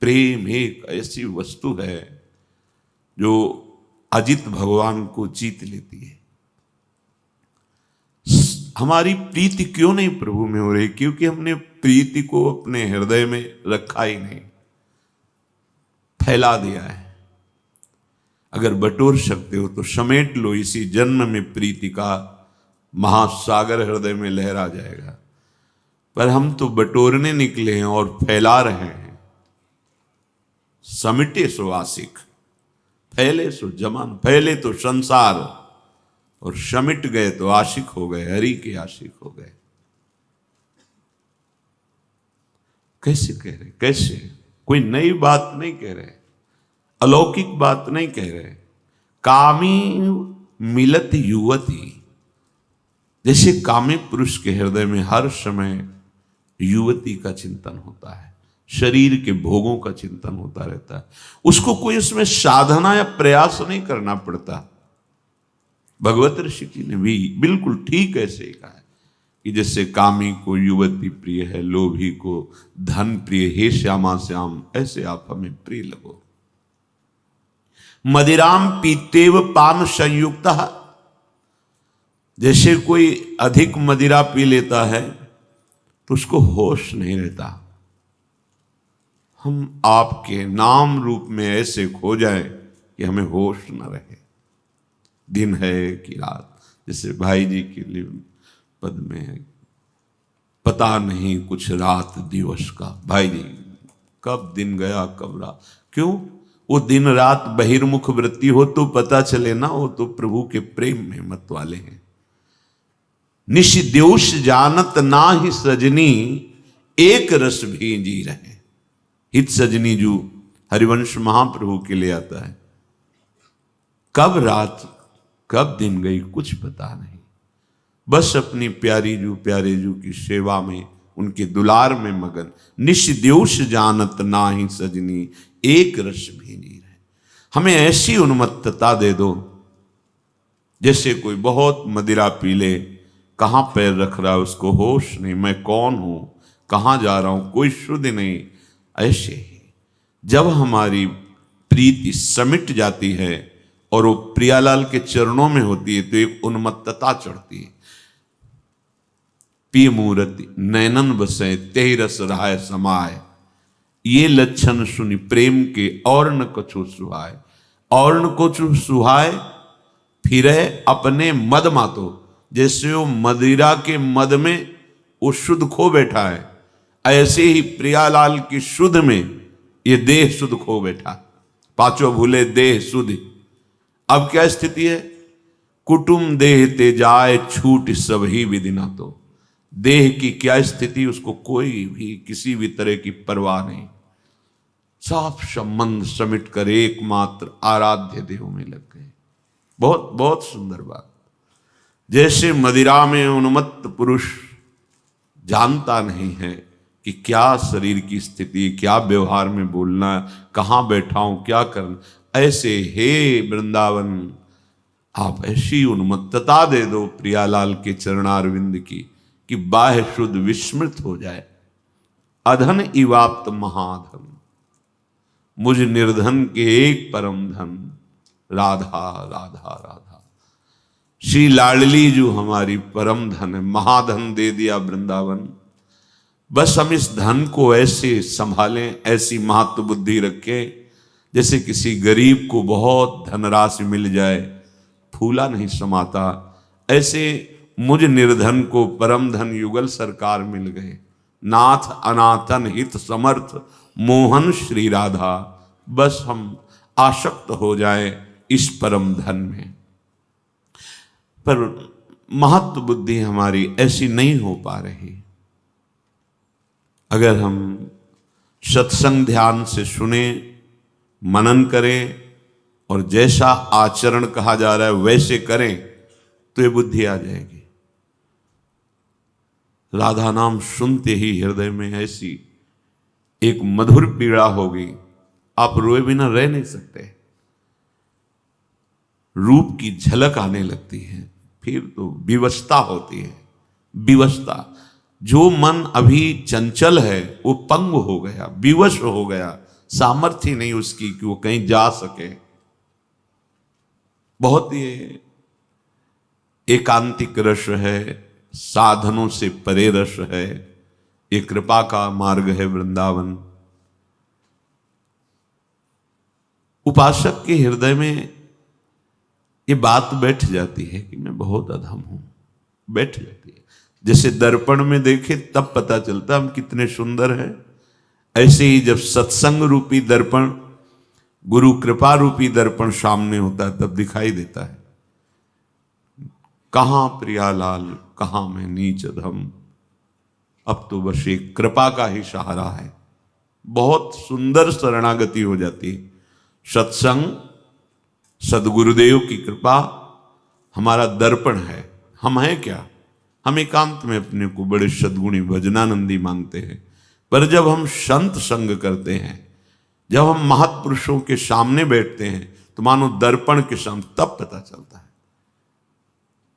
प्रेम एक ऐसी वस्तु है जो अजित भगवान को जीत लेती है। हमारी प्रीति क्यों नहीं प्रभु में हो रही? क्योंकि हमने प्रीति को अपने हृदय में रखा ही नहीं, फैला दिया है। अगर बटोर सकते हो तो समेट लो, इसी जन्म में प्रीति का महासागर हृदय में लहरा जाएगा। पर हम तो बटोरने निकले हैं और फैला रहे हैं। समिटे सो आशिक, फैले सो जमान। फैले तो संसार और समिट गए तो आशिक हो गए, हरि के आशिक हो गए। कैसे कह रहे? कैसे? कोई नई बात नहीं कह रहे, अलौकिक बात नहीं कह रहे। कामी मिलत युवती, जैसे कामी पुरुष के हृदय में हर समय युवती का चिंतन होता है, शरीर के भोगों का चिंतन होता रहता है। उसको कोई उसमें साधना या प्रयास नहीं करना पड़ता। भगवत ऋषि जी ने भी बिल्कुल ठीक ऐसे ही कहा है कि जैसे कामी को युवती प्रिय है, लोभी को धन प्रिय, हे श्यामा श्याम ऐसे आप हमें प्रिय लगो। मदिराम पीतेव पान संयुक्त, जैसे कोई अधिक मदिरा पी लेता है तो उसको होश नहीं रहता। हम आपके नाम रूप में ऐसे खो जाए कि हमें होश न रहे, दिन है कि रात। जैसे भाई जी के लिए पद में है, पता नहीं कुछ रात दिवस का। भाई जी कब दिन गया कब रात? क्यों? वो दिन रात बहिर्मुख वृत्ति हो तो पता चले ना, वो तो प्रभु के प्रेम में मत वाले हैं। निश द्योष जानत ना ही सजनी, एक रस भी जी रहे। हित सजनी जो हरिवंश महाप्रभु के लिए आता है, कब रात कब दिन गई कुछ पता नहीं, बस अपनी प्यारी जू प्यारे जू की सेवा में, उनके दुलार में मगन। निश द्योष जानत ना ही सजनी, एक रस भी जी रहे। हमें ऐसी उन्मत्तता दे दो जैसे कोई बहुत मदिरा पी ले, कहाँ पैर रख रहा है उसको होश नहीं, मैं कौन हूं, कहाँ जा रहा हूं, कोई शुद्ध नहीं। ऐसे ही जब हमारी प्रीति समिट जाती है और वो प्रियालाल के चरणों में होती है तो एक उन्मत्तता चढ़ती है। पी मूर्ति नैनन बसे तेहि रस रहाय समाय, ये लक्षण सुनि प्रेम के और न कछु सुहाय। और न कछु सुहाय फिरे अपने मद मातो, जैसे वो मदिरा के मद में वो शुद्ध खो बैठा है, ऐसे ही प्रियालाल की शुद्ध में ये देह शुद्ध खो बैठा। पांचों भूले देह शुद्ध। अब क्या स्थिति है? कुटुम देह ते जाए छूट सब ही विदिना। तो देह की क्या स्थिति, उसको कोई भी किसी भी तरह की परवाह नहीं। साफ संबंध समिट कर एकमात्र आराध्य देव में लग गए। बहुत बहुत सुंदर बात। जैसे मदिरा में उन्मत्त पुरुष जानता नहीं है कि क्या शरीर की स्थिति, क्या व्यवहार में बोलना, कहाँ बैठा हूं, क्या करना, ऐसे हे वृंदावन आप ऐसी उन्मत्तता दे दो प्रियालाल के चरणारविंद की कि बाह्य शुद्ध विस्मृत हो जाए। अधन इवाप्त महाधन, मुझ निर्धन के एक परम धन, राधा राधा राधा। श्री लाडली जो हमारी परम धन है, महाधन दे दिया वृंदावन। बस हम इस धन को ऐसे संभालें, ऐसी महत्व बुद्धि रखें जैसे किसी गरीब को बहुत धनराशि मिल जाए, फूला नहीं समाता, ऐसे मुझ निर्धन को परम धन युगल सरकार मिल गए। नाथ अनाथन हित समर्थ मोहन श्री राधा, बस हम आसक्त हो जाएं इस परम धन में। पर महत्व बुद्धि हमारी ऐसी नहीं हो पा रही। अगर हम सत्संग ध्यान से सुने, मनन करें और जैसा आचरण कहा जा रहा है वैसे करें तो ये बुद्धि आ जाएगी। राधा नाम सुनते ही हृदय में ऐसी एक मधुर पीड़ा होगी, आप रोए बिना रह नहीं सकते। रूप की झलक आने लगती है, फिर तो विवशता होती है। विवशता, जो मन अभी चंचल है वो पंग हो गया, विवश हो गया, सामर्थ्य नहीं उसकी कि वो कहीं जा सके। बहुत ये एकांतिक रस है, साधनों से परे रस है, ये कृपा का मार्ग है वृंदावन। उपासक के हृदय में ये बात बैठ जाती है कि मैं बहुत अधम हूं, बैठ जाती है। जैसे दर्पण में देखे तब पता चलता हम कितने सुंदर हैं, ऐसे ही जब सत्संग रूपी दर्पण, गुरु कृपा रूपी दर्पण सामने होता है तब दिखाई देता है कहां प्रियालाल, कहां मैं नीच अधम। अब तो बस एक कृपा का ही सहारा है। बहुत सुंदर शरणागति हो जाती है। सत्संग, सदगुरुदेव की कृपा हमारा दर्पण है। हम हैं क्या? हम एकांत में अपने को बड़े सद्गुणी भजनानंदी मानते हैं, पर जब हम संत संग करते हैं, जब हम महापुरुषों के सामने बैठते हैं तो मानो दर्पण के सामने, तब पता चलता है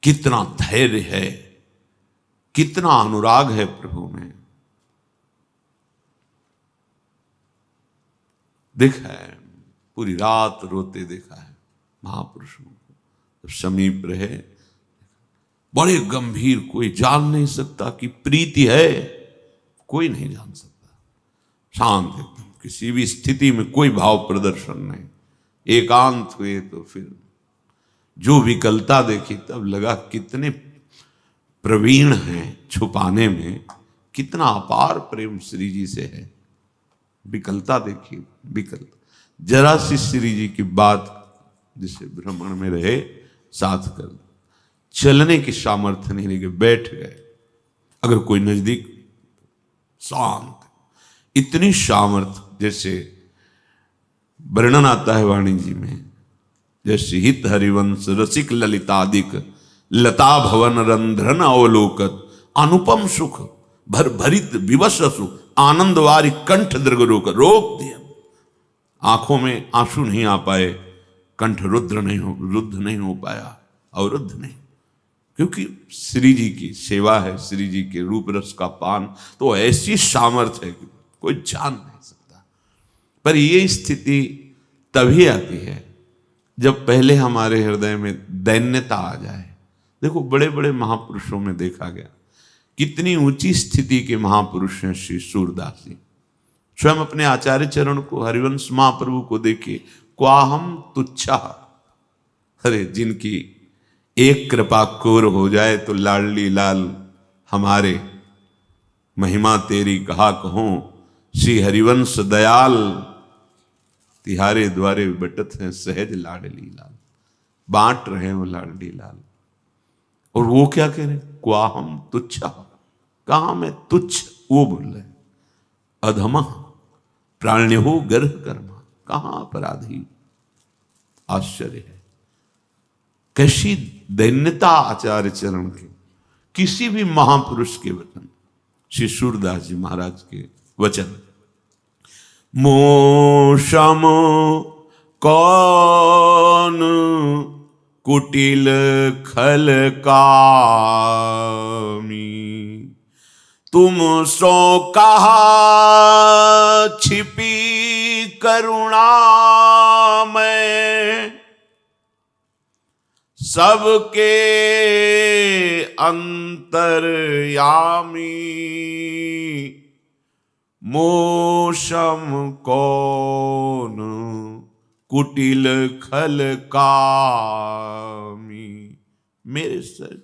कितना धैर्य है, कितना अनुराग है प्रभु में। देखा है, पूरी रात रोते देखा है महापुरुषों को, जब समीप रहे बड़े गंभीर, कोई जान नहीं सकता कि प्रीति है, कोई नहीं जान सकता। शांत एकदम, किसी भी स्थिति में कोई भाव प्रदर्शन नहीं। एकांत हुए तो फिर जो विकलता देखी तब लगा कितने प्रवीण हैं छुपाने में, कितना अपार प्रेम श्री जी से है। विकलता देखी, विकलता जरा सी श्री जी की बात, जिसे भ्रमण में रहे साथ कर, चलने की सामर्थ्य नहीं लेके बैठ गए। अगर कोई नजदीक, शांत, इतनी सामर्थ्य, जैसे वर्णन आता है वाणी जी में, जैसे हित हरिवंश रसिक ललितादिक लता भवन रंध्रन अवलोकत अनुपम सुख भर भरित विवश सुख आनंद वारी कंठ दृग रोक दिया। आंखों में आंसू नहीं आ पाए, कंठ रुद्र नहीं हो पाया, अवरुद्ध नहीं, क्योंकि श्री जी की सेवा है, श्री जी के रूप रस का पान, तो ऐसी सामर्थ्य है कि कोई जान नहीं सकता। पर ये स्थिति तभी आती है जब पहले हमारे हृदय में दैन्यता आ जाए। देखो बड़े बड़े महापुरुषों में देखा गया, कितनी ऊंची स्थिति के महापुरुष हैं श्री सूरदास जी। स्वयं अपने आचार्य चरण को, हरिवंश महाप्रभु को देखिए, क्वाहम तुच्छा। अरे जिनकी एक कृपा कोर हो जाए तो लाडली लाल हमारे, महिमा तेरी कहा कहूं, श्री हरिवंश दयाल तिहारे द्वारे बटत हैं सहज लाडली लाल। बांट रहे हो लाडली लाल। और वो क्या कह रहे, क्वाहम तुच्छा, कहां मैं तुच्छ, वो बोल रहे अधमा प्राण्यो गर्ह कर्मा, कहां अपराधी। आश्चर्य है, कैसी दैन्यता आचार्य चरण के, किसी भी महापुरुष के वचन, श्री सूरदास जी महाराज के वचन। मोशम कौन कुटिल खल कामी, तुम सो कहा छिपी करुणा में, सबके अंतर्यामी, मोशम कौन कुटिल खल कामी। मेरे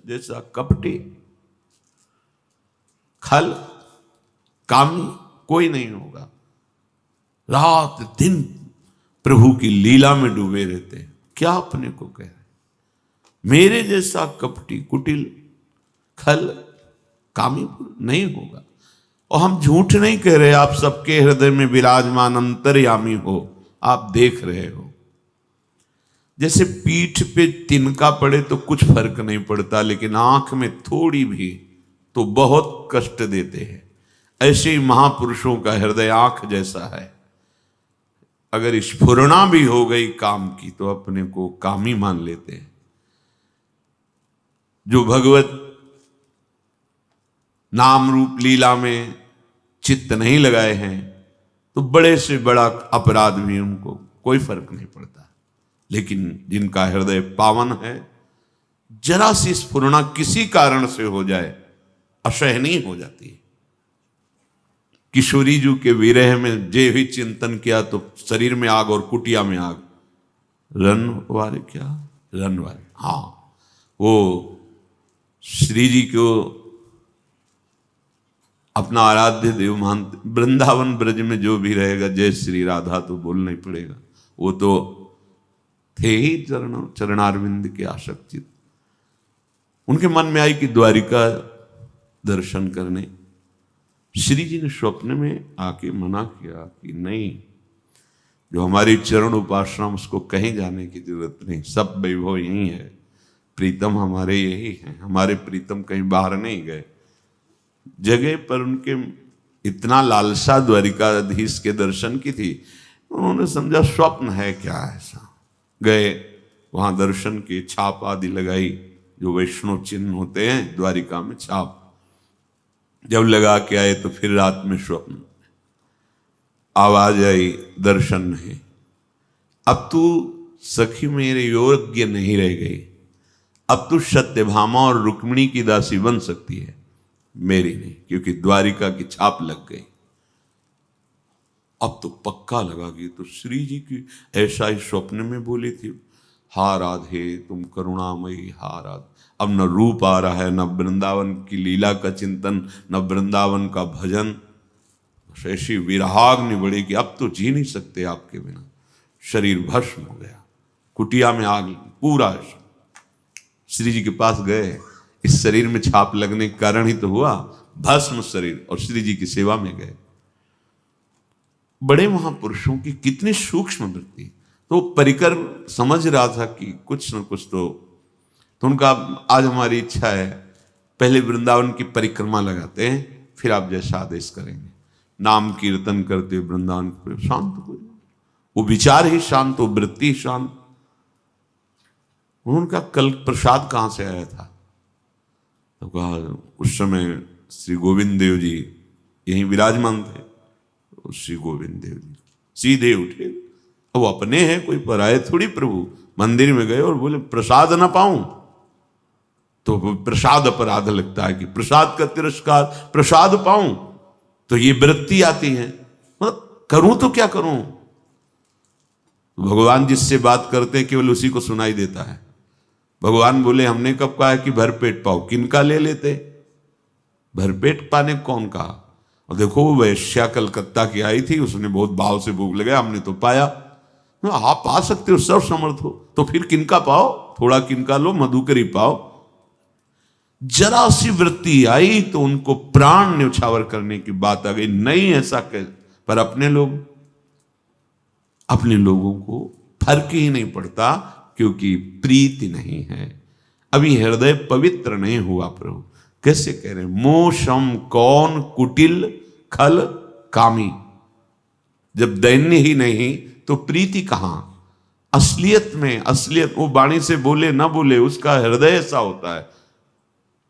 जैसा कपटी खल कामी कोई नहीं होगा। रात दिन प्रभु की लीला में डूबे रहते हैं। क्या अपने को कह रहे, मेरे जैसा कपटी कुटिल खल कामी नहीं होगा। और हम झूठ नहीं कह रहे, आप सबके हृदय में विराजमान अंतर्यामी हो, आप देख रहे हो। जैसे पीठ पे तिनका पड़े तो कुछ फर्क नहीं पड़ता, लेकिन आंख में थोड़ी भी तो बहुत कष्ट देते हैं। ऐसे ही महापुरुषों का हृदय आंख जैसा है। अगर स्फुरना भी हो गई काम की तो अपने को कामी मान लेते हैं। जो भगवत नाम रूप लीला में चित्त नहीं लगाए हैं तो बड़े से बड़ा अपराध भी उनको कोई फर्क नहीं पड़ता। लेकिन जिनका हृदय पावन है, जरा सी स्फुरना किसी कारण से हो जाए असहनीय हो जाती है। किशोरी जी के विरह में जे भी चिंतन किया तो शरीर में आग और कुटिया में आग। रन वाले क्या रन वाले, हाँ, वो श्री जी को अपना आराध्य देव मानते। वृंदावन ब्रज में जो भी रहेगा जय श्री राधा तो बोलना ही पड़ेगा। वो तो थे ही चरणारविंद के आसक्तित। उनके मन में आई कि द्वारिका दर्शन करने। श्री जी ने स्वप्न में आके मना किया कि नहीं, जो हमारी चरण उपासना उसको कहीं जाने की जरूरत नहीं, सब वैभव यही है, प्रीतम हमारे यही हैं, हमारे प्रीतम कहीं बाहर नहीं गए। जगह पर उनके इतना लालसा द्वारिकाधीश के दर्शन की थी, उन्होंने समझा स्वप्न है क्या ऐसा। गए वहां दर्शन की, छाप आदि लगाई, जो वैष्णव चिन्ह होते हैं द्वारिका में छाप, जब लगा के आए तो फिर रात में स्वप्न आवाज आई, दर्शन नहीं। अब तू सखी मेरे योग्य नहीं रह गई, अब तू सत्यभामा और रुक्मिणी की दासी बन सकती है, मेरी नहीं, क्योंकि द्वारिका की छाप लग गई। अब तो पक्का लगा कि तो श्री जी की ऐसा ही स्वप्न में बोली थी, हा राधे तुम करुणामयी, हा राधे। अब न रूप आ रहा है, न वृंदावन की लीला का चिंतन, न वृंदावन का भजन। ऐसी विरहाग्नि बढ़ी कि अब तो जी नहीं सकते आपके बिना। शरीर भस्म हो गया, कुटिया में आग पूरा। श्री जी के पास गए, इस शरीर में छाप लगने के कारण ही तो हुआ, भस्म शरीर, और श्री जी की सेवा में गए। बड़े महापुरुषों की कितनी सूक्ष्म वृत्ति। तो परिकर समझ रहा था कि कुछ न कुछ तो उनका आज हमारी इच्छा है पहले वृंदावन की परिक्रमा लगाते हैं, फिर आप जैसा आदेश करेंगे, नाम कीर्तन करते वृंदावन को शांत हो जाए। वो विचार ही शांत, वो वृत्ति शांत। उनका कल प्रसाद कहां से आया था? तो कहा उस समय श्री गोविंद देव जी यहीं विराजमान थे। तो श्री गोविंद देव जी सीधे उठे, वो अपने हैं, कोई पराये थोड़ी प्रभु। मंदिर में गए और बोले प्रसाद ना पाऊं, तो प्रसाद अपराध लगता है कि प्रसाद का तिरस्कार, प्रसाद पाऊं तो ये वृत्ति आती है, मतलब करूं तो क्या करूं। भगवान जिससे बात करते हैं केवल उसी को सुनाई देता है। भगवान बोले हमने कब कहा है कि भरपेट पाओ, किनका ले लेते? भरपेट पाने कौन कहा? और देखो वो वैश्या कलकत्ता की आई थी, उसने बहुत भाव से भूख लगाया, हमने तो पाया। आप पा सकते हो, सब समर्थ हो, तो फिर किनका पाओ, थोड़ा किनका लो, मधुकरी पाओ। जरा सी वृत्ति आई तो उनको प्राण न्यौछावर करने की बात आ गई। नहीं ऐसा कर, पर अपने लोगों को फर्क ही नहीं पड़ता, क्योंकि प्रीति नहीं है, अभी हृदय पवित्र नहीं हुआ। प्रभु कैसे कह रहे, मोशम कौन कुटिल खल कामी। जब दैन्य ही नहीं तो प्रीति कहां? असलियत में, असलियत वो वाणी से बोले ना बोले, उसका हृदय ऐसा होता है,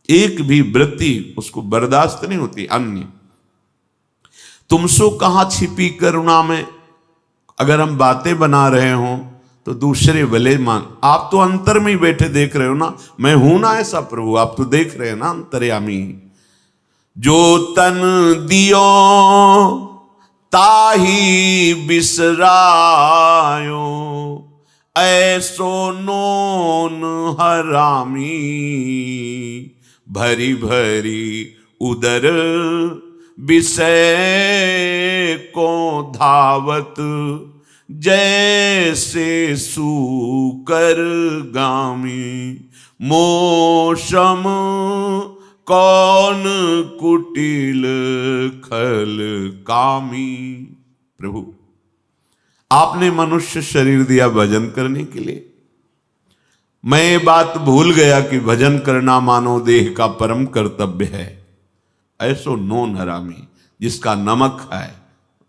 एक भी वृत्ति उसको बर्दाश्त नहीं होती। अन्य तुमसो कहां छिपी करुणा में, अगर हम बातें बना रहे हों तो दूसरे भले मान, आप तो अंतर में ही बैठे देख रहे हो ना, मैं हूं ना ऐसा प्रभु, आप तो देख रहे हैं ना अंतर्यामी। जो तन दियो ताही बिसरायो, ऐसो नोन हरामी। भरी भरी उदर विषय को धावत, जैसे सूकर गामी। मोशम कौन कुटिल खल कामी। प्रभु आपने मनुष्य शरीर दिया भजन करने के लिए, मैं ये बात भूल गया कि भजन करना मानव देह का परम कर्तव्य है। ऐसो नोन हरामी, जिसका नमक है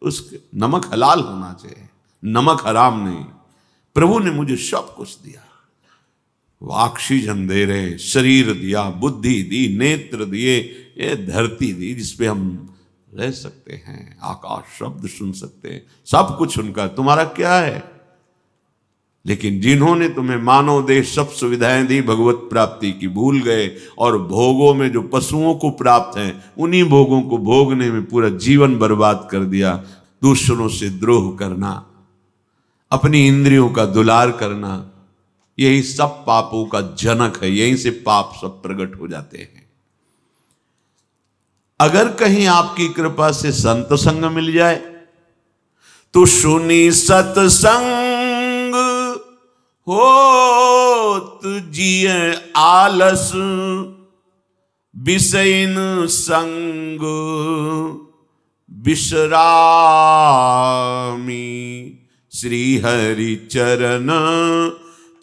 उसके नमक हलाल होना चाहिए, नमक हराम नहीं। प्रभु ने मुझे सब कुछ दिया, ऑक्सीजन दे रहे, शरीर दिया, बुद्धि दी, नेत्र दिए, ये धरती दी जिसपे हम रह सकते हैं, आकाश शब्द सुन सकते हैं, सब कुछ उनका, तुम्हारा क्या है? लेकिन जिन्होंने तुम्हें मानव देह सब सुविधाएं दी, भगवत प्राप्ति की भूल गए और भोगों में जो पशुओं को प्राप्त हैं उन्हीं भोगों को भोगने में पूरा जीवन बर्बाद कर दिया। दूसरों से द्रोह करना, अपनी इंद्रियों का दुलार करना, यही सब पापों का जनक है। यहीं से पाप सब प्रकट हो जाते हैं। अगर कहीं आपकी कृपा से संत संग मिल जाए तो सुनी सत्संग होत जिय आलस, विषयन संग विश्रामी। श्री हरि चरण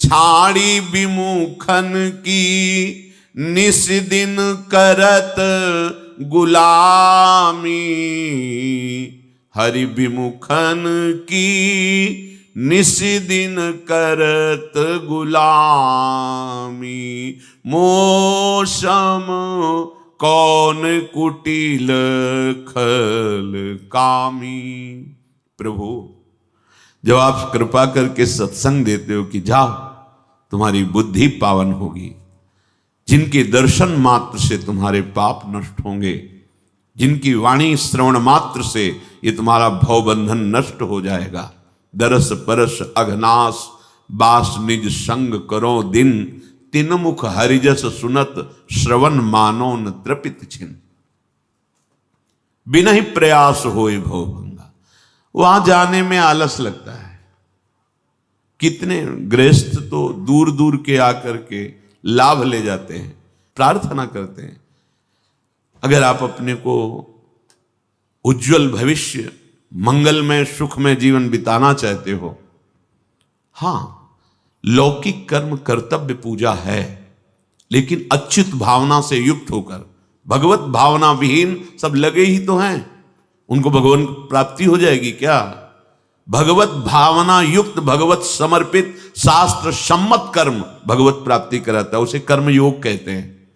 छाड़ी विमुखन की, निस दिन करत गुलामी। हरि विमुखन की निस दिन करत गुलामी। मोसम कौन कुटिल खल कामी। प्रभु, जब आप कृपा करके सत्संग देते हो कि जाओ तुम्हारी बुद्धि पावन होगी, जिनके दर्शन मात्र से तुम्हारे पाप नष्ट होंगे, जिनकी वाणी श्रवण मात्र से ये तुम्हारा भवबंधन नष्ट हो जाएगा। दरस परस अघनास बास निज संग करो दिन, तिन मुख हरिजस सुनत श्रवण मानो न तृपित छिन। बिना ही प्रयास होए भवभंगा। वहां जाने में आलस लगता है। कितने गृहस्थ तो दूर दूर के आकर के लाभ ले जाते हैं, प्रार्थना करते हैं। अगर आप अपने को उज्जवल भविष्य, मंगलमय सुखमय जीवन बिताना चाहते हो, हां, लौकिक कर्म कर्तव्य पूजा है, लेकिन अच्युत भावना से युक्त होकर, भगवत भावना विहीन सब लगे ही तो हैं, उनको भगवान प्राप्ति हो जाएगी क्या? भगवत भावना युक्त, भगवत समर्पित, शास्त्र सम्मत कर्म भगवत प्राप्ति कराता है। उसे कर्म योग कहते हैं।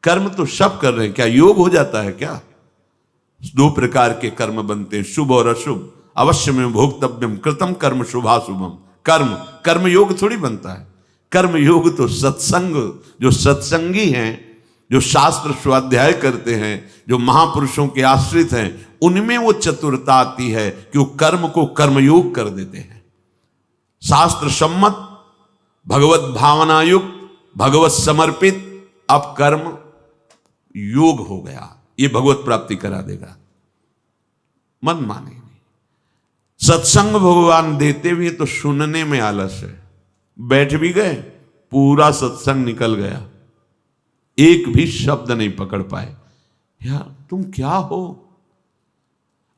कर्म तो सब कर रहे हैं, क्या योग हो जाता है क्या? दो प्रकार के कर्म बनते हैं, शुभ और अशुभ। अवश्य में भोक्तव्यम कृतम कर्म शुभाशुभम। कर्म योग थोड़ी बनता है। कर्म योग तो सत्संग, जो सत्संगी हैं, जो शास्त्र स्वाध्याय करते हैं, जो महापुरुषों के आश्रित हैं, उनमें वो चतुरता आती है कि वो कर्म को कर्मयोग कर देते हैं। शास्त्र सम्मत, भगवत भावना युक्त, भगवत समर्पित, अब कर्म योग हो गया, ये भगवत प्राप्ति करा देगा। मन माने नहीं। सत्संग भगवान देते भी तो सुनने में आलस है। बैठ भी गए, पूरा सत्संग निकल गया, एक भी शब्द नहीं पकड़ पाए। यार तुम क्या हो?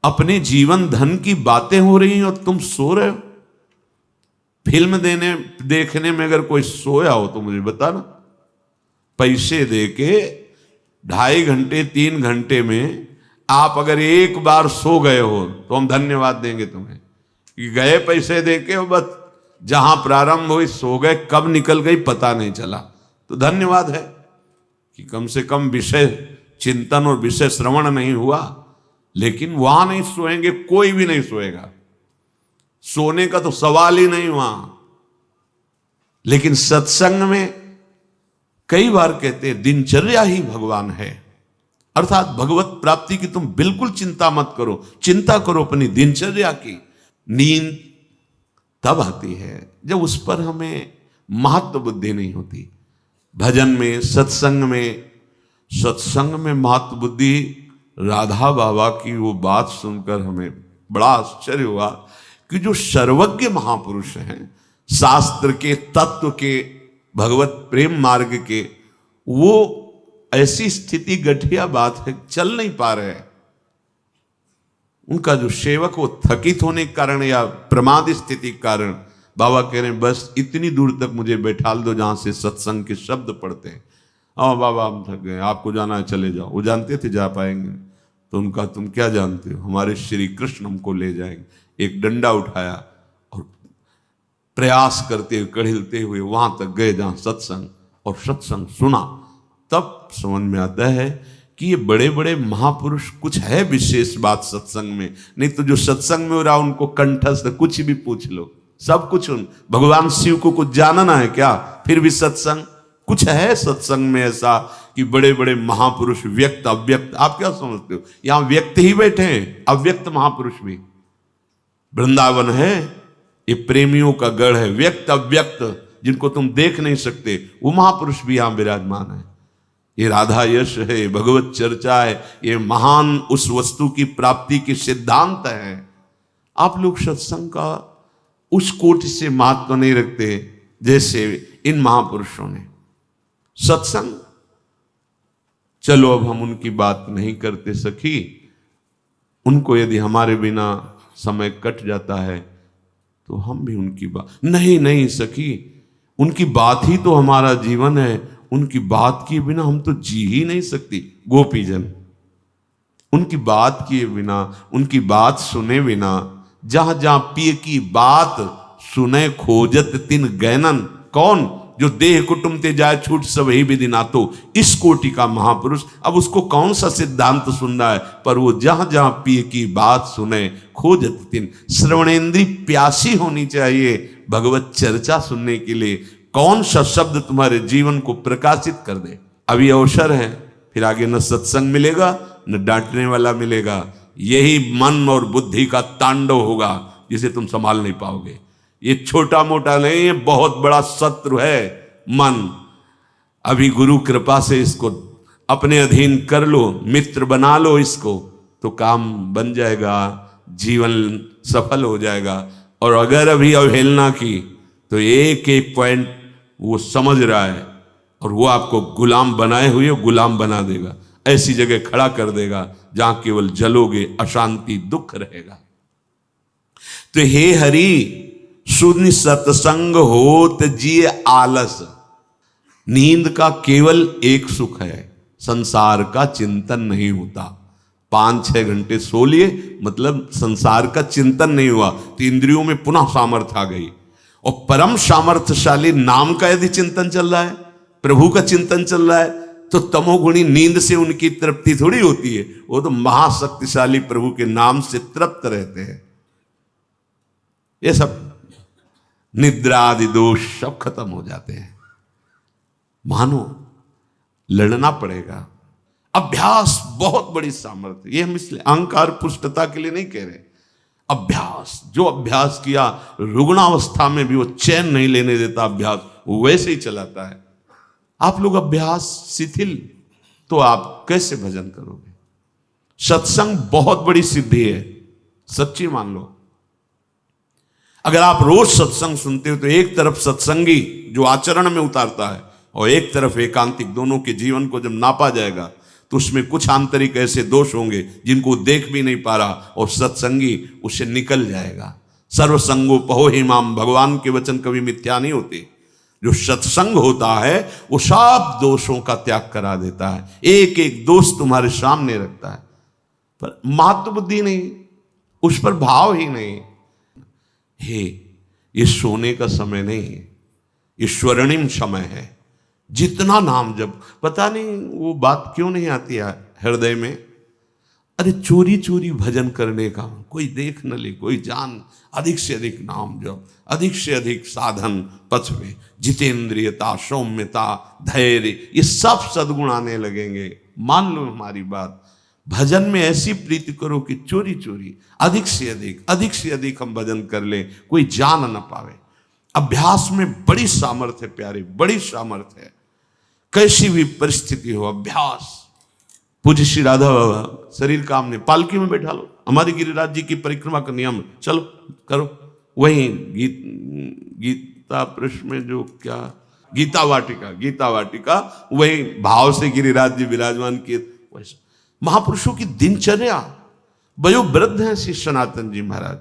अपने जीवन धन की बातें हो रही हैं और तुम सो रहे हो। फिल्म देखने में अगर कोई सोया हो तो मुझे बताना। पैसे देके 2.5 घंटे 3 घंटे में आप अगर एक बार सो गए हो तो हम धन्यवाद देंगे तुम्हें कि गए पैसे देके, बस जहां प्रारंभ हुई सो गए, कब निकल गई पता नहीं चला। तो धन्यवाद है कि कम से कम विषय चिंतन और विषय श्रवण नहीं हुआ। लेकिन वहां नहीं सोएंगे, कोई भी नहीं सोएगा, सोने का तो सवाल ही नहीं वहां। लेकिन सत्संग में कई बार कहते हैं दिनचर्या ही भगवान है, अर्थात भगवत प्राप्ति की तुम बिल्कुल चिंता मत करो, चिंता करो अपनी दिनचर्या की। नींद तब आती है जब उस पर हमें महत्व बुद्धि नहीं होती। भजन में, सत्संग में महत्व बुद्धि। राधा बाबा की वो बात सुनकर हमें बड़ा आश्चर्य हुआ कि जो सर्वज्ञ महापुरुष हैं, शास्त्र के, तत्व के, भगवत प्रेम मार्ग के, वो ऐसी स्थिति घटिया बात है, चल नहीं पा रहे हैं। उनका जो सेवक वो थकित होने के कारण या प्रमाद स्थिति के कारण बाबा कह रहे हैं बस इतनी दूर तक मुझे बैठाल दो जहां से सत्संग के शब्द पढ़ते हैं। हाँ बाबा हम थक गए, आपको जाना है चले जाओ। वो जानते थे जा पाएंगे, तो उनका तुम क्या जानते हो, हमारे श्री कृष्ण हमको ले जाएंगे। एक डंडा उठाया और प्रयास करते हुए, कड़िलते हुए वहां तक गए जहां सत्संग, और सत्संग सुना। तब समझ में आता है कि ये बड़े बड़े महापुरुष, कुछ है विशेष बात सत्संग में? नहीं तो जो सत्संग में हो रहा उनको कंठस्थ कुछ भी पूछ लो, सब कुछ उन भगवान शिव को कुछ जानना है क्या? फिर भी सत्संग, कुछ है सत्संग में ऐसा कि बड़े बड़े महापुरुष, व्यक्त अव्यक्त, आप क्या समझते हो? यहां व्यक्त ही बैठे हैं, अव्यक्त महापुरुष भी। वृंदावन है ये प्रेमियों का गढ़ है, व्यक्त अव्यक्त जिनको तुम देख नहीं सकते वो महापुरुष भी यहां विराजमान है। ये राधा यश है, भगवत चर्चा है, ये महान उस वस्तु की प्राप्ति के सिद्धांत है। आप लोग सत्संग का उस कोटि से महत्व नहीं रखते जैसे इन महापुरुषों ने। सत्संग, चलो अब हम उनकी बात नहीं करते सखी, उनको यदि हमारे बिना समय कट जाता है तो हम भी उनकी बात नहीं सखी, उनकी बात ही तो हमारा जीवन है, उनकी बात किए बिना हम तो जी ही नहीं सकती। गोपीजन, उनकी बात किए बिना, उनकी बात सुने बिना, जहां जहां पिए की बात सुने खोजत तिन गैनन, कौन? जो देह कुटुंब ते जाए छूट सब ही विधि ना। तो इस कोटि का महापुरुष, अब उसको कौन सा सिद्धांत सुनना है, पर वो जहां जहां पिए की बात सुने खोजत तिन। श्रवणेन्द्री प्यासी होनी चाहिए भगवत चर्चा सुनने के लिए। कौन सा शब्द तुम्हारे जीवन को प्रकाशित कर दे? अभी अवसर है, फिर आगे न सत्संग मिलेगा न डांटने वाला मिलेगा। यही मन और बुद्धि का तांडव होगा जिसे तुम संभाल नहीं पाओगे। ये छोटा मोटा नहीं है, बहुत बड़ा शत्रु है मन। अभी गुरु कृपा से इसको अपने अधीन कर लो, मित्र बना लो इसको, तो काम बन जाएगा, जीवन सफल हो जाएगा। और अगर अभी अवहेलना की तो एक एक पॉइंट वो समझ रहा है और वो आपको गुलाम बनाए हुए गुलाम बना देगा, ऐसी जगह खड़ा कर देगा जहां केवल जलोगे, अशांति, दुख रहेगा। तो हे हरि, सुनि सत्संग होत जिए आलस। नींद का केवल एक सुख है, संसार का चिंतन नहीं होता। 5-6 घंटे सो लिए, मतलब संसार का चिंतन नहीं हुआ, तो इंद्रियों में पुनः सामर्थ्य आ गई। और परम सामर्थ्यशाली नाम का यदि चिंतन चल रहा है, प्रभु का चिंतन चल रहा है, तो तमोगुणी नींद से उनकी तृप्ति थोड़ी होती है। वो तो महाशक्तिशाली प्रभु के नाम से तृप्त रहते हैं। ये सब निद्रा आदि दोष सब खत्म हो जाते हैं। मानो लड़ना पड़ेगा। अभ्यास बहुत बड़ी सामर्थ्य, ये हम इसलिए अहंकार पुष्टता के लिए नहीं कह रहे। अभ्यास, जो अभ्यास किया रुग्णावस्था में भी वो चैन नहीं लेने देता, अभ्यास वो वैसे ही चलाता है। आप लोग अभ्यास शिथिल, तो आप कैसे भजन करोगे? सत्संग बहुत बड़ी सिद्धि है, सच्ची मान लो। अगर आप रोज सत्संग सुनते हो तो एक तरफ सत्संगी जो आचरण में उतारता है और एक तरफ एकांतिक, दोनों के जीवन को जब नापा जाएगा तो उसमें कुछ आंतरिक ऐसे दोष होंगे जिनको देख भी नहीं पा रहा, और सत्संगी उससे निकल जाएगा। सर्वसंगो पहो हिमाम, भगवान के वचन कभी मिथ्या नहीं होते। जो सत्संग होता है वो सब दोषों का त्याग करा देता है, एक एक दोष तुम्हारे सामने रखता है, पर महत्व बुद्धि नहीं, उस पर भाव ही नहीं। हे, ये सोने का समय नहीं है, ये स्वर्णिम समय है। जितना नाम जब, पता नहीं वो बात क्यों नहीं आती है हृदय में, अरे चोरी चोरी भजन करने का, कोई देख न ले, कोई जान, अधिक से अधिक नाम जप, अधिक से अधिक साधन पथ में, जितेंद्रियता, सौम्यता, धैर्य, ये सब सद्गुण आने लगेंगे। मान लो हमारी बात, भजन में ऐसी प्रीति करो कि चोरी चोरी अधिक से अधिक हम भजन कर ले, कोई जान न पावे। अभ्यास में बड़ी सामर्थ्य है प्यारे, बड़ी सामर्थ्य है। कैसी भी परिस्थिति हो, अभ्यास। पूज्य श्री राधा बाबा शरीर काम ने पालकी में बैठा लो, हमारी गिरिराज जी की परिक्रमा का नियम, चलो करो। वहीं गीता पृष्ठ में जो क्या गीता वाटिका वही भाव से गिरिराज जी विराजमान किए। वैसा महापुरुषों की दिनचर्या, वयो वृद्ध हैं श्री सनातन जी महाराज,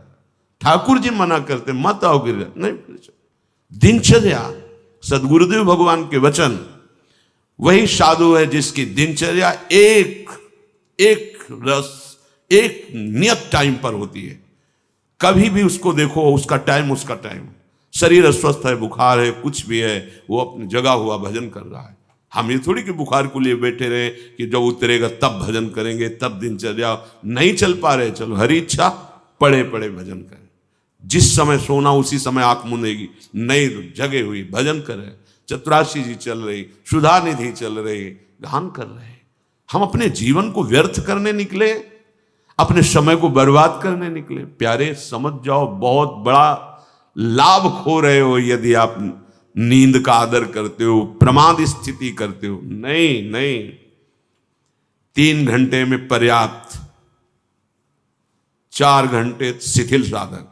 ठाकुर जी मना करते मत आओ गिरिराज, नहीं, दिनचर्या सदगुरुदेव भगवान के वचन। वही साधु है जिसकी दिनचर्या एक रस, एक नियत टाइम पर होती है। कभी भी उसको देखो, उसका टाइम। शरीर अस्वस्थ है, बुखार है, कुछ भी है, वो अपनी जगह हुआ भजन कर रहा है। हम ये थोड़ी कि बुखार को लिए बैठे रहे कि जब उतरेगा तब भजन करेंगे, तब दिनचर्या नहीं चल पा रहे, चलो हरी इच्छा पड़े पड़े भजन करें। जिस समय सोना उसी समय आंख मुनेगी, नहीं जगे हुई भजन कर रहे, चतुराशी जी चल रही, सुधा निधि चल रही, गान कर रहे। हम अपने जीवन को व्यर्थ करने निकले, अपने समय को बर्बाद करने निकले। प्यारे समझ जाओ, बहुत बड़ा लाभ खो रहे हो यदि आप नींद का आदर करते हो, प्रमाद स्थिति करते हो। नहीं नहीं, 3 घंटे में पर्याप्त, 4 घंटे शिथिल साधक,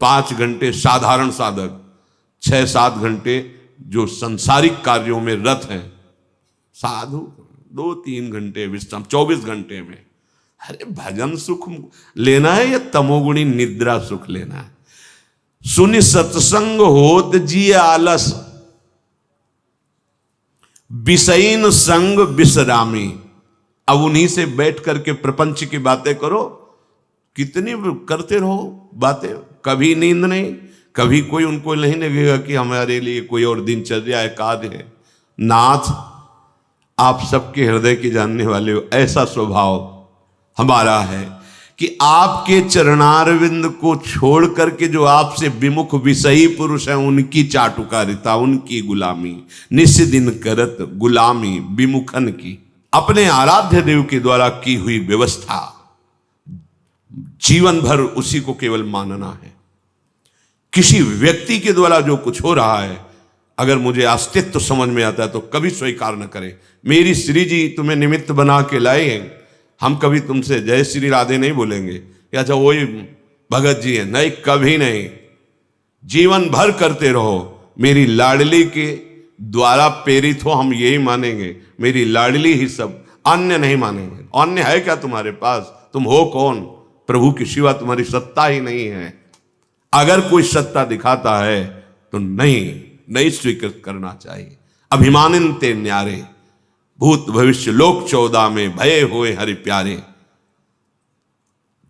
5 घंटे साधारण साधक, 6-7 घंटे जो संसारिक कार्यों में रत हैं साधु, 2-3 घंटे विश्राम, 24 घंटे में। अरे भजन सुख लेना है या तमोगुणी निद्रा सुख लेना है? सुनि सत्संग होत जी आलस, विषयीन संग विश्रामी। अब उन्हीं से बैठ करके प्रपंच की बातें करो, कितनी करते रहो बातें, कभी नींद नहीं, कभी कोई उनको नहीं लगेगा कि हमारे लिए कोई और दिनचर्या एकाद है। नाथ, आप सबके हृदय के जानने वाले हो, ऐसा स्वभाव हमारा है कि आपके चरणारविंद को छोड़ करके जो आपसे विमुख विषयी पुरुष हैं, उनकी चाटुकारिता, उनकी गुलामी, निस्दिन करत गुलामी विमुखन की। अपने आराध्य देव के द्वारा की हुई व्यवस्था जीवन भर उसी को केवल मानना है। किसी व्यक्ति के द्वारा जो कुछ हो रहा है, अगर मुझे अस्तित्व समझ में आता है तो कभी स्वीकार न करें। मेरी श्री जी तुम्हें निमित्त बना के लाए हैं, हम कभी तुमसे जय श्री राधे नहीं बोलेंगे, अच्छा वही भगत जी है, नहीं, कभी नहीं। जीवन भर करते रहो, मेरी लाडली के द्वारा प्रेरित हो, हम यही मानेंगे, मेरी लाडली ही सब, अन्य नहीं मानेंगे। अन्य है क्या तुम्हारे पास? तुम हो कौन? प्रभु की सिवा तुम्हारी सत्ता ही नहीं है। अगर कोई सत्ता दिखाता है तो नहीं स्वीकृत करना चाहिए। अभिमानिनते न्यारे, भूत भविष्य लोक 14 में भये हुए हरि प्यारे।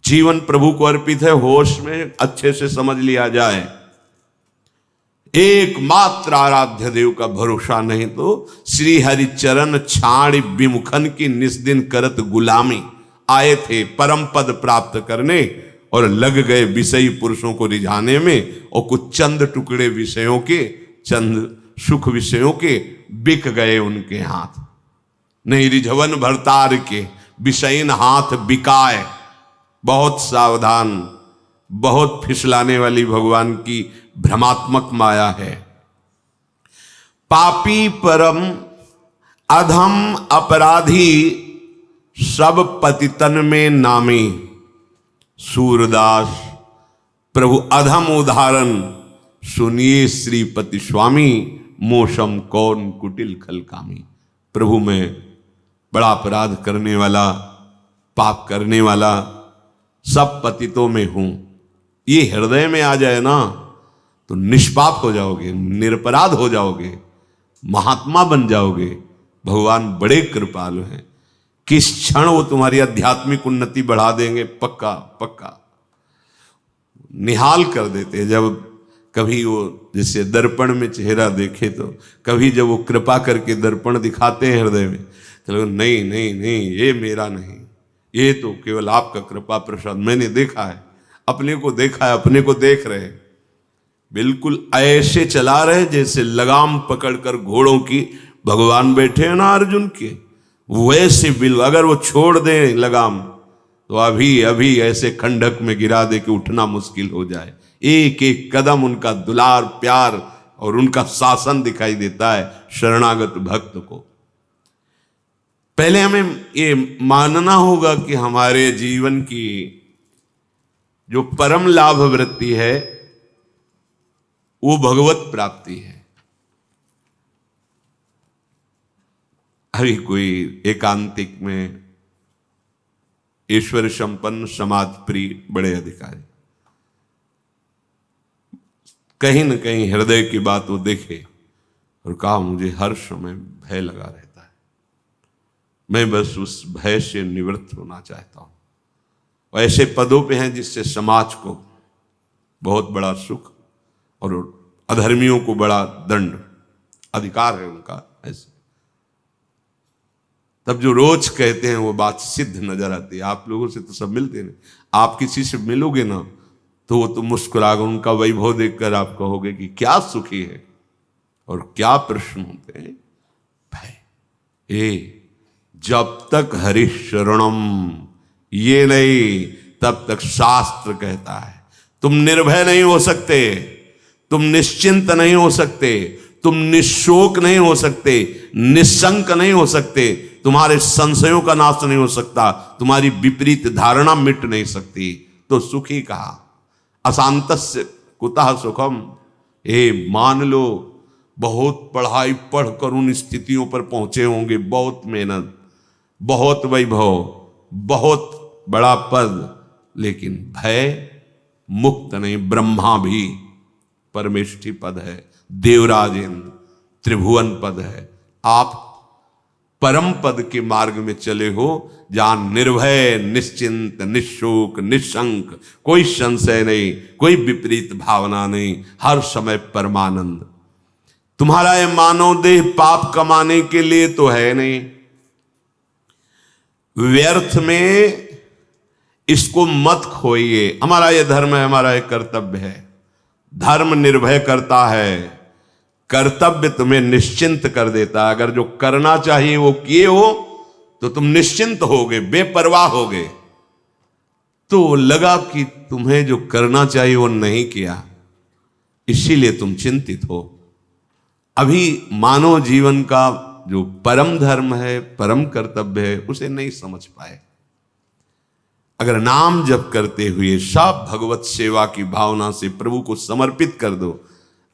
जीवन प्रभु को अर्पित है, होश में अच्छे से समझ लिया जाए। एकमात्र आराध्य देव का भरोसा नहीं तो श्री हरि चरण छाड़ विमुखन की निस्दिन करत गुलामी। आए थे परम पद प्राप्त करने और लग गए विषयी पुरुषों को रिझाने में, और कुछ चंद टुकड़े विषयों के, चंद सुख विषयों के बिक गए उनके हाथ। नहीं रिझवन भरतार के विषयीन हाथ बिकाए। बहुत सावधान, बहुत फिसलाने वाली भगवान की भ्रमात्मक माया है। पापी परम अधम अपराधी सब पतितन में नामी। सूरदास प्रभु अधम उदाहरण सुनिए श्रीपति स्वामी। मोशम कौन कुटिल खलकामी। प्रभु में बड़ा अपराध करने वाला, पाप करने वाला, सब पतितों में हूं, ये हृदय में आ जाए ना तो निष्पाप हो जाओगे, निरपराध हो जाओगे, महात्मा बन जाओगे। भगवान बड़े कृपालु हैं, किस क्षण वो तुम्हारी आध्यात्मिक उन्नति बढ़ा देंगे, पक्का पक्का निहाल कर देते। जब कभी वो जैसे दर्पण में चेहरा देखे तो कभी जब वो कृपा करके दर्पण दिखाते हैं हृदय में तो नहीं नहीं नहीं, ये मेरा नहीं, ये तो केवल आपका कृपा प्रसाद। मैंने देखा है, अपने को देखा है, अपने को देख रहे हैं, बिल्कुल ऐसे चला रहे जैसे लगाम पकड़कर घोड़ों की भगवान बैठे हैं ना अर्जुन के, वैसे बिल्कुल। अगर वो छोड़ दें लगाम तो अभी अभी ऐसे खंडक में गिरा दे के उठना मुश्किल हो जाए। एक एक कदम उनका दुलार प्यार और उनका शासन दिखाई देता है शरणागत भक्त को। पहले हमें ये मानना होगा कि हमारे जीवन की जो परम लाभ वृत्ति है वो भगवत प्राप्ति है। अभी कोई एकांतिक में ईश्वर संपन्न समाज प्रिय बड़े अधिकारी कहीं न कहीं हृदय की बात वो देखे और कहा मुझे हर समय भय लगा रहता है, मैं बस उस भय से निवृत्त होना चाहता हूं। और ऐसे पदों पे हैं जिससे समाज को बहुत बड़ा सुख और अधर्मियों को बड़ा दंड, अधिकार है उनका। ऐसे तब जो रोज कहते हैं वो बात सिद्ध नजर आती है। आप लोगों से तो सब मिलते नहीं, आप किसी से मिलोगे ना तो वो तो मुस्कुराकर उनका वैभव देखकर आप कहोगे कि क्या सुखी है, और क्या प्रश्न होते हैं। भय, जब तक हरि शरणम ये नहीं, तब तक शास्त्र कहता है तुम निर्भय नहीं हो सकते, तुम निश्चिंत नहीं हो सकते, तुम निशोक नहीं हो सकते, निशंक नहीं हो सकते, तुम्हारे संशयों का नाश नहीं हो सकता, तुम्हारी विपरीत धारणा मिट नहीं सकती। तो सुखी कहा, अशांतस्य कुतः सुखम। मान लो बहुत पढ़ाई पढ़कर उन स्थितियों पर पहुंचे होंगे, बहुत मेहनत, बहुत वैभव, बहुत बड़ा पद, लेकिन भय मुक्त नहीं। ब्रह्मा भी परमेष्ठी पद है, देवराजेंद्र त्रिभुवन पद है। आप परम पद के मार्ग में चले हो, जहां निर्भय, निश्चिंत, निशोक, निशंक, कोई संशय नहीं, कोई विपरीत भावना नहीं, हर समय परमानंद। तुम्हारा ये मानव देह पाप कमाने के लिए तो है नहीं, व्यर्थ में इसको मत खोइए। हमारा ये धर्म है, हमारा ये कर्तव्य है। धर्म निर्भय करता है, कर्तव्य तुम्हें निश्चिंत कर देता है। अगर जो करना चाहिए वो किए हो तो तुम निश्चिंत होगे, बेपरवाह होगे। तो लगा कि तुम्हें जो करना चाहिए वो नहीं किया, इसीलिए तुम चिंतित हो। अभी मानव जीवन का जो परम धर्म है, परम कर्तव्य है, उसे नहीं समझ पाए। अगर नाम जप करते हुए सब भगवत सेवा की भावना से प्रभु को समर्पित कर दो,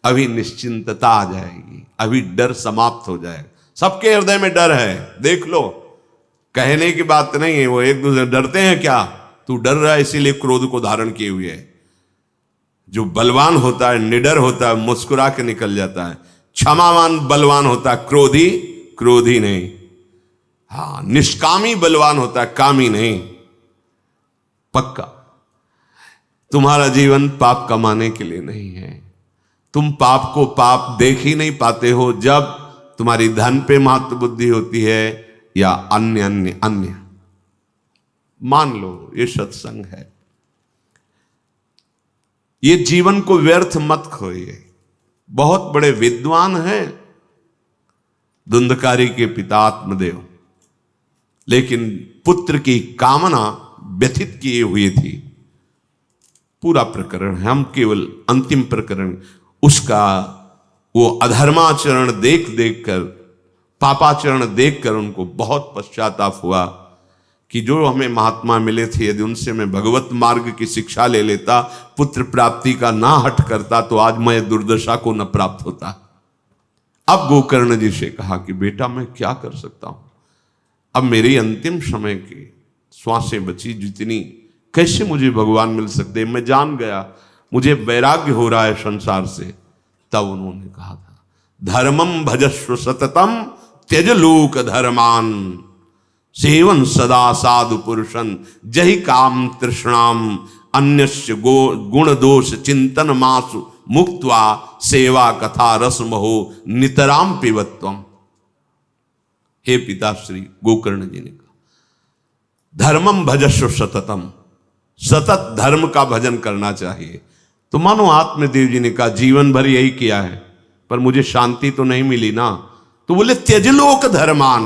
अभी निश्चिंतता आ जाएगी, अभी डर समाप्त हो जाएगा। सबके हृदय में डर है, देख लो, कहने की बात नहीं है। वो एक दूसरे डरते हैं, क्या तू डर रहा है इसीलिए क्रोध को धारण किए हुए है। जो बलवान होता है, निडर होता है, मुस्कुरा के निकल जाता है। क्षमावान बलवान होता है, क्रोधी क्रोधी नहीं। हाँ, निष्कामी बलवान होता है, कामी नहीं। पक्का तुम्हारा जीवन पाप कमाने के लिए नहीं है। तुम पाप को पाप देख ही नहीं पाते हो जब तुम्हारी धन पे महत्व बुद्धि होती है या अन्य अन्य अन्य। मान लो ये सत्संग है, ये जीवन को व्यर्थ मत खोइए। बहुत बड़े विद्वान हैं धुंधकारी के पिता आत्मदेव, लेकिन पुत्र की कामना व्यथित किए हुए थी। पूरा प्रकरण है, हम केवल अंतिम प्रकरण उसका वो अधर्माचरण देख देख कर, पापाचरण देख कर उनको बहुत पश्चाताप हुआ कि जो हमें महात्मा मिले थे, यदि उनसे मैं भगवत मार्ग की शिक्षा ले लेता, पुत्र प्राप्ति का ना हट करता, तो आज मैं दुर्दशा को न प्राप्त होता। अब गोकर्ण जी से कहा कि बेटा मैं क्या कर सकता हूं, अब मेरी अंतिम समय की श्वासें बची जितनी, कैसे मुझे भगवान मिल सकते। मैं जान गया, मुझे वैराग्य हो रहा है संसार से। तब उन्होंने कहा था, धर्मम भजस्व सततम त्यज लोक धर्मान, सेवन सदा साधु पुरुषन, जहि काम तृष्णाम, अन्यस्य गुण दोष चिंतन मासु मुक्त्वा, सेवा कथा रसमहो नितराम पिबत्वम। हे पिताश्री गोकर्ण जी ने कहा, धर्मम भजस्व सततम, सतत धर्म का भजन करना चाहिए। तो मानो आत्मदेव जी ने कहा, जीवन भर यही किया है पर मुझे शांति तो नहीं मिली ना। तो बोले त्यज लोक धर्मान,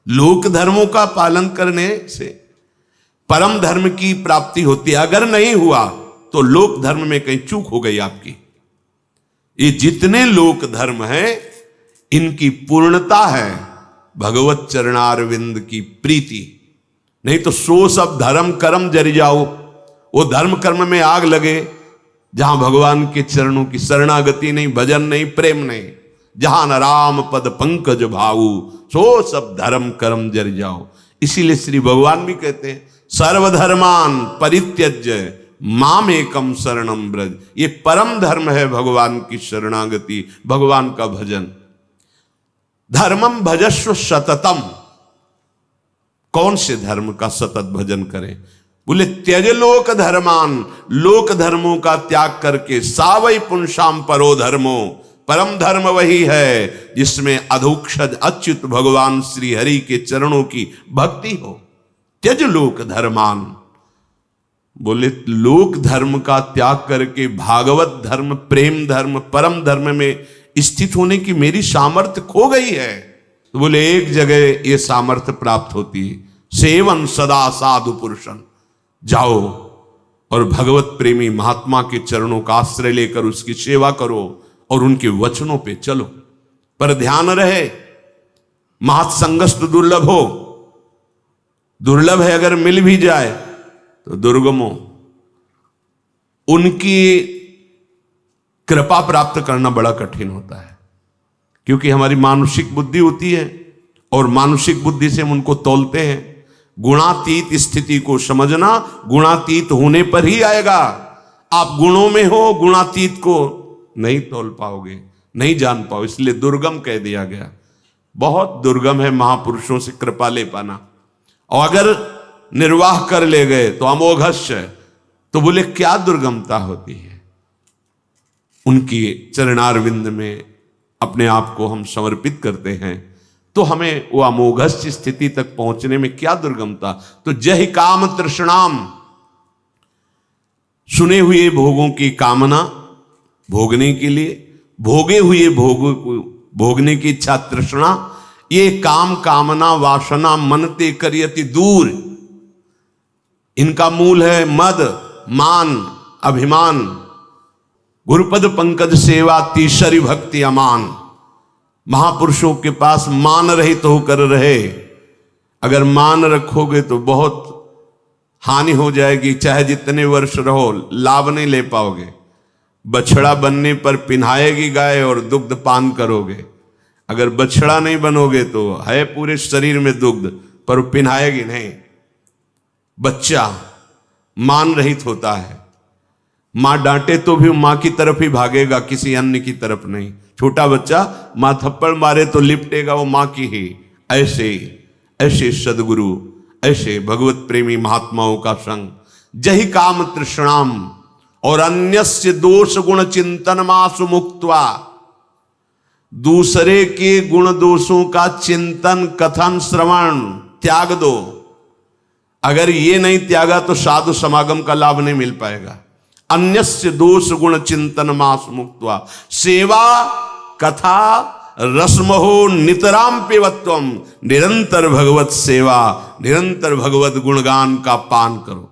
लोक धर्मों का पालन करने से परम धर्म की प्राप्ति होती है। अगर नहीं हुआ तो लोक धर्म में कहीं चूक हो गई आपकी। ये जितने लोक धर्म है इनकी पूर्णता है भगवत चरणारविंद की प्रीति। नहीं तो सो सब धर्म कर्म जरि जाओ, वो धर्म कर्म में आग लगे जहां भगवान के चरणों की शरणागति नहीं, भजन नहीं, प्रेम नहीं। जहां न राम पद पंकज भाऊ, सो सब धर्म कर्म जरि जाओ। इसीलिए श्री भगवान भी कहते हैं, सर्वधर्मान परित्यज्य माम एकम शरणम ब्रज। ये परम धर्म है भगवान की शरणागति, भगवान का भजन। धर्मम भजस्व सततम, कौन से धर्म का सतत भजन करें। बोले त्यज लोक धर्मान, लोक धर्मों का त्याग करके, सावई पुंसाम परो धर्मो, परम धर्म वही है जिसमें अधोक्षज अच्युत भगवान श्री हरि के चरणों की भक्ति हो। त्यज लोक धर्मान, बोले लोक धर्म का त्याग करके भागवत धर्म, प्रेम धर्म, परम धर्म में स्थित होने की मेरी सामर्थ्य खो गई है। तो बोले एक जगह ये सामर्थ्य प्राप्त होती है, सेवन सदा साधु पुरुषन, जाओ और भगवत प्रेमी महात्मा के चरणों का आश्रय लेकर उसकी सेवा करो और उनके वचनों पे चलो। पर ध्यान रहे, महत्संगस्त दुर्लभ हो, दुर्लभ है, अगर मिल भी जाए तो दुर्गम हो। उनकी कृपा प्राप्त करना बड़ा कठिन होता है, क्योंकि हमारी मानसिक बुद्धि होती है और मानसिक बुद्धि से हम उनको तौलते हैं। गुणातीत स्थिति को समझना गुणातीत होने पर ही आएगा। आप गुणों में हो, गुणातीत को नहीं तौल पाओगे, नहीं जान पाओ, इसलिए दुर्गम कह दिया गया। बहुत दुर्गम है महापुरुषों से कृपा ले पाना, और अगर निर्वाह कर ले गए तो अमोघस्य है। तो बोले क्या दुर्गमता होती है, उनकी चरणारविंद में अपने आप को हम समर्पित करते हैं तो हमें वो अमोघस्य स्थिति तक पहुंचने में क्या दुर्गमता। तो जय काम तृष्णाम, सुने हुए भोगों की कामना भोगने के लिए, भोगे हुए भोगों को भोगने की इच्छा तृष्णा, ये काम कामना वासना मनते करियति दूर, इनका मूल है मद मान अभिमान। गुरुपद पंकज सेवा तीसरी भक्ति अमान। महापुरुषों के पास मान रहित होकर रहे। अगर मान रखोगे तो बहुत हानि हो जाएगी, चाहे जितने वर्ष रहो लाभ नहीं ले पाओगे। बछड़ा बनने पर पिन्हाएगी गाय और दुग्ध पान करोगे, अगर बछड़ा नहीं बनोगे तो है पूरे शरीर में दुग्ध पर पिन्हाएगी नहीं। बच्चा मान रहित होता है, मां डांटे तो भी मां की तरफ ही भागेगा, किसी अन्य की तरफ नहीं। छोटा बच्चा मां थप्पड़ मारे तो लिपटेगा वो मां की ही। ऐसे ऐसे सदगुरु, ऐसे भगवत प्रेमी महात्माओं का संग। जहि काम तृष्णाम और अन्यस्य दोष गुण चिंतन मासु मुक्त्वा, दूसरे के गुण दोषों का चिंतन कथन श्रवण त्याग दो। अगर ये नहीं त्यागा तो साधु समागम का लाभ नहीं मिल पाएगा। अन्यस्य दोष गुण चिंतन मासु मुक्त्वा, सेवा कथा रसमहो नितराम पेवत्वम, निरंतर भगवत सेवा, निरंतर भगवत गुणगान का पान करो।